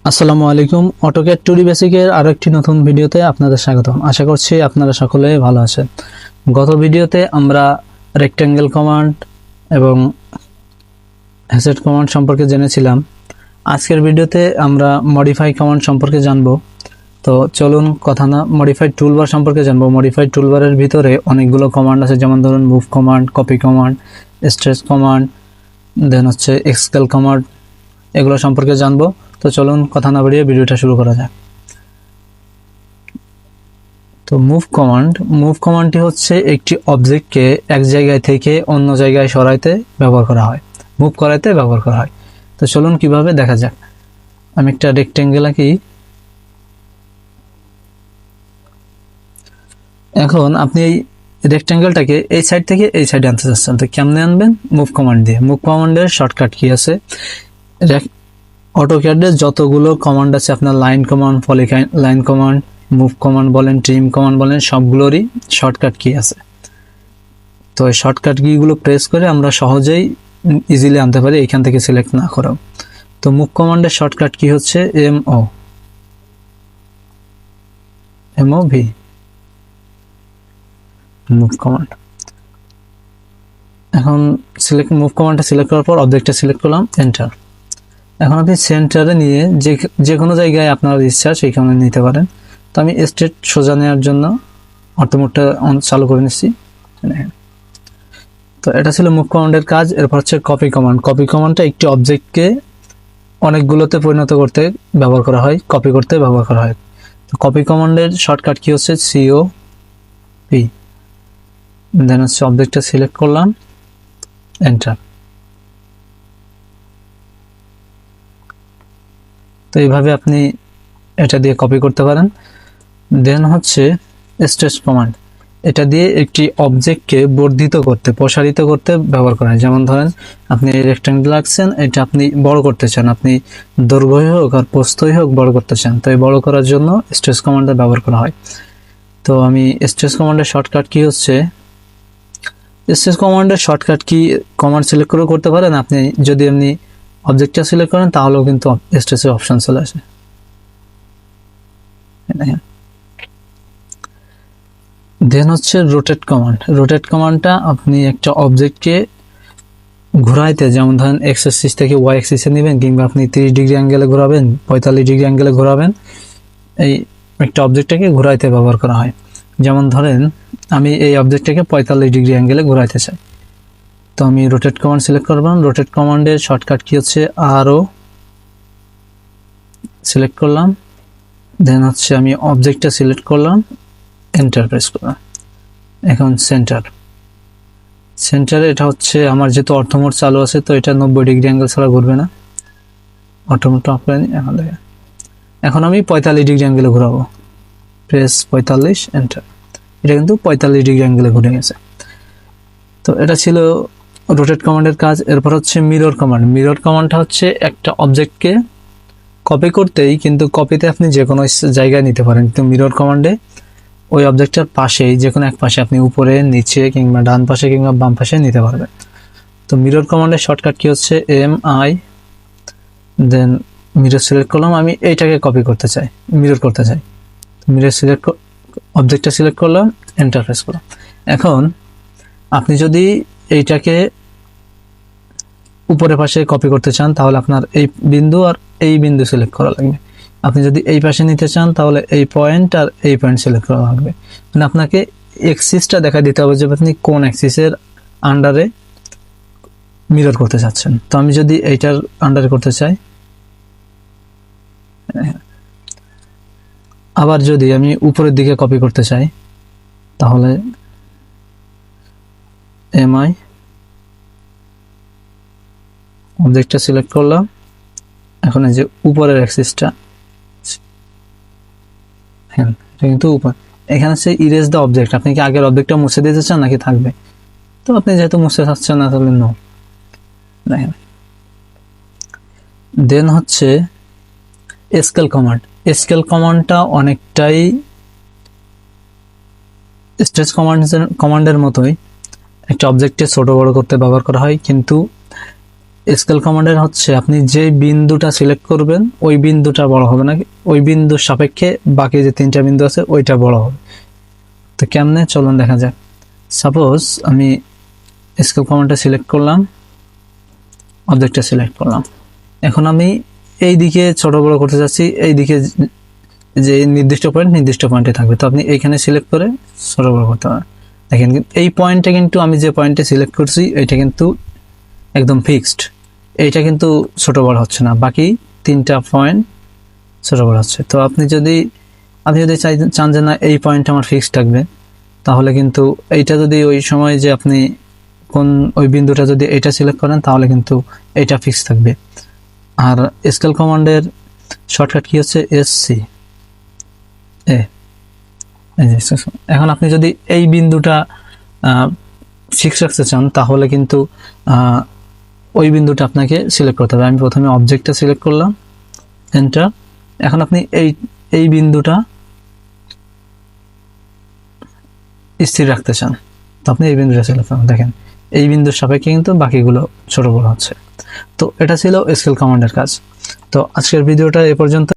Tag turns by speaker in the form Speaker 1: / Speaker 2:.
Speaker 1: আসসালামু আলাইকুম। AutoCAD 2D বেসিকের আরো একটি নতুন ভিডিওতে আপনাদের স্বাগতম। আশা করছি আপনারা সকলে ভালো আছেন। গত ভিডিওতে আমরা রেক্ট্যাঙ্গেল কমান্ড এবং হ্যাশেড কমান্ড সম্পর্কে জেনেছিলাম। আজকের ভিডিওতে আমরা মডিফাই কমান্ড সম্পর্কে জানব। তো চলুন কথা না, মডিফাইড টুলবার সম্পর্কে জানবো। মডিফাইড টুলবারের ভিতরে অনেকগুলো কমান্ড আছে, যেমন ধরুন move command, copy command, stretch command, then হচ্ছে এক্সকেল কমান্ড, এগুলো সম্পর্কে জানবো। তো চলুন কথা না বাড়িয়ে ভিডিওটা শুরু করা যাক। তো মুভ কমান্ডটি হচ্ছে একটি অবজেক্টকে এক জায়গায় থেকে অন্য জায়গায় সরাইতে ব্যবহার করা হয়, মুভ করাইতে ব্যবহার করা হয়। তো চলুন কিভাবে দেখা যাক। আমি একটা রেক্ট্যাঙ্গেল আঁকি। এখন আপনি এই রেক্ট্যাঙ্গেলটাকে এই সাইড থেকে এই সাইডে আনতে চাচ্ছেন, তো কেমনে আনবেন? মুভ কমান্ড দিয়ে। মুভ কমান্ডের শর্টকাট কি আছে? অটোক্যাডে যতগুলো কমান্ড আছে, আপনার line command, line command, move command বলেন, ট্রিম কমান্ড বলেন, সবগুলোরই শর্টকাট কি আছে। তো এই শর্টকাট কিগুলো প্রেস করে আমরা সহজেই ইজিলি আনতে পারি, এখান থেকে সিলেক্ট না করেও। তো মুভ কমান্ডের শর্টকাট কি হচ্ছে MOV মুভ কমান্ড। এখন মুভ কমান্ডটা সিলেক্ট করার পর অবজেক্টটা সিলেক্ট করলাম, এন্টার। এখন আপনি সেন্টারে নিয়ে যে কোনো জায়গায় আপনার ইচ্ছা সেইখানে নিতে পারেন। তো আমি স্ট্রেট সোজা নেওয়ার জন্য অটোমোডটা চালু করে নিচ্ছি। তো এটা ছিল মুভ কমান্ডের কাজ। এরপর হচ্ছে কপি কমান্ড। কপি কমান্ডটা একটি অবজেক্টকে অনেকগুলোতে পরিণত করতে ব্যবহার করা হয়, কপি করতে ব্যবহার করা হয়। তো কপি কমান্ডের শর্টকাট কি হচ্ছে? COP। দেন হচ্ছে অবজেক্টটা সিলেক্ট করলাম, এন্টার। তো এইভাবে আপনি এটা দিয়ে কপি করতে পারেন। দেন হচ্ছে স্ট্রেচ কমান্ড। এটা দিয়ে একটি অবজেক্টকে বর্ধিত করতে, প্রসারিত করতে ব্যবহার করা হয়। যেমন ধরেন আপনি রেক্ট্যাঙ্গেল আঁকছেন, এটা আপনি বড় করতে চান, আপনি দৈর্ঘ্যই হোক আর প্রস্থই হোক বড় করতে চান, তো এই বড় করার জন্য স্ট্রেচ কমান্ডটা ব্যবহার করা হয়। তো আমি স্ট্রেচ কমান্ডের শর্টকাট কি হচ্ছে? স্ট্রেচ কমান্ডের শর্টকাট কি কমান্ড সিলেক্ট করেও করতে পারেন। আপনি যদি এমনি অবজেক্টটা সিলেক্ট করেন তাহলেও কিন্তু স্ট্রেচের অপশন চলে আসে। দেন হচ্ছে রোটেট কমান্ড। রোটেট কমান্ডটা আপনি একটা অবজেক্টকে ঘোরাইতে, যেমন ধরেন এক্স অ্যাক্সিস থেকে ওয়াই অ্যাক্সিসে নেবেন, কিংবা আপনি 30 ডিগ্রি অ্যাঙ্গেলে ঘোরাবেন, 45 ডিগ্রি অ্যাঙ্গেলে ঘোরাবেন, এই একটা অবজেক্টটাকে ঘোরাইতে ব্যবহার করা হয়। যেমন ধরেন আমি এই অবজেক্টটাকে 45 ডিগ্রি অ্যাঙ্গেলে ঘোরাইতে চাই, তো আমি রোটেট কমান্ড সিলেক্ট করলাম। রোটেট কমান্ডের শর্টকাট কি হচ্ছে? RO সিলেক্ট করলাম। দেন হচ্ছে আমি অবজেক্টটা সিলেক্ট করলাম, এন্টার প্রেস করলাম। এখন সেন্টারে এটা হচ্ছে আমার যেহেতু অর্থমোড চালু আছে, তো এটা 90 ডিগ্রি অ্যাঙ্গেল ছাড়া ঘুরবে না। অর্থমোডটা অফ করে নিই। এখন আমি 45 ডিগ্রি অ্যাঙ্গেলে ঘোরাবো, প্রেস 45, এন্টার। এটা কিন্তু 45 ডিগ্রি অ্যাঙ্গেলে ঘুরে গেছে। তো এটা ছিল রোটেট কমান্ডের কাজ। এরপর হচ্ছে মিরর কমান্ড। মিরর কমান্ডটা হচ্ছে একটা অবজেক্টকে কপি করতেই, কিন্তু কপিতে আপনি যে কোনো জায়গায় নিতে পারেন, কিন্তু মিরর কমান্ডে ওই অবজেক্টটার পাশেই যে কোনো এক পাশে আপনি উপরে, নিচে, কিংবা ডান পাশে কিংবা বাম পাশে নিতে পারবেন। তো মিরর কমান্ডের শর্টকাট কি হচ্ছে? MI, দেন মিরর সিলেক্ট করলাম। আমি এইটাকে কপি করতে চাই, মিরর করতে চাই। মিরর সিলেক্ট, অবজেক্টটা সিলেক্ট করলাম, এন্টার প্রেস করলাম। এখন আপনি যদি এইটাকে উপরের পাশে কপি করতে চান তাহলে আপনার এই বিন্দু আর এই বিন্দু সিলেক্ট করা লাগবে। আপনি যদি এই পাশে নিতে চান তাহলে এই পয়েন্ট আর এই পয়েন্ট সিলেক্ট করা লাগবে। মানে আপনাকে এক্সিসটা দেখা দিতে হবে যে আপনি কোন এক্সিসের আন্ডারে মিরর করতে চাচ্ছেন। তো আমি যদি এইটার আন্ডারে করতে চাই, আবার যদি আমি উপরের দিকে কপি করতে চাই তাহলে MI, অবজেক্টটা সিলেক্ট করলাম। এখন এই যে উপরের অ্যাক্সিসটা, হ্যাঁ এটা কিন্তু উপর। এখানে হচ্ছে ইরেজ দ্য অবজেক্ট। আপনি কি আগের অবজেক্টটা মুছে দিতে চান নাকি থাকবে? তো আপনি যেহেতু মুছে চাচ্ছেন না তাহলে নো। দেখেন, দেন হচ্ছে স্কেল কমান্ড। স্কেল কমান্ডটা অনেকটাই স্ট্রেচ কমান্ডের মতোই, একটা অবজেক্টকে ছোট বড় করতে ব্যবহার করা হয়, কিন্তু স্কেল কমান্ডের হচ্ছে আপনি যে বিন্দুটা সিলেক্ট করবেন ওই বিন্দুটা বড় হবে না, ওই বিন্দুর সাপেক্ষে বাকি যে 3টা বিন্দু আছে ওইটা বড় হবে। তো কেমনে চলুন দেখা যাক। সাপোজ আমি স্কেল কমান্ডটা সিলেক্ট করলাম, অবজেক্টটা সিলেক্ট করলাম, এখন আমি এই দিকে ছোট বড় করতে যাচ্ছি, এই দিকে যে নির্দিষ্ট পয়েন্টে থাকবে। তো আপনি এইখানে সিলেক্ট করে ছোট বড় করতে পারেন। দেখেন এই পয়েন্টটা কিন্তু আমি যে পয়েন্টে সিলেক্ট করছি এটা কিন্তু একদম ফিক্সড, এইটা কিন্তু ছোট বড় হচ্ছে না, বাকি 3টা পয়েন্ট ছোট বড় হচ্ছে। তো আপনি যদি চান যে না এই পয়েন্ট আমার ফিক্সড থাকবে, তাহলে কিন্তু এইটা যদি ওই সময় যে আপনি ওই বিন্দুটা যদি এটা সিলেক্ট করেন তাহলে কিন্তু এটা ফিক্স থাকবে। আর স্কেল কমান্ডের শর্টকাট কি হচ্ছে এসসি। এখন আপনি যদি এই বিন্দুটা ফিক্স রাখতে চান তাহলে কিন্তু ওই বিন্দুটা আপনাকে সিলেক্ট করতে হবে। আমি প্রথমে অবজেক্টটা সিলেক্ট করলাম, এন্টার। এখন আপনি এই বিন্দুটা স্থির রাখতে চান, তো আপনি এই বিন্দুটা সিলেক্ট করুন। দেখেন এই বিন্দুর সাপেক্ষে কিন্তু বাকিগুলো ছোট বড় হচ্ছে। তো এটা ছিল স্কেল কমান্ডের কাজ। তো আজকের ভিডিওটা এ পর্যন্ত।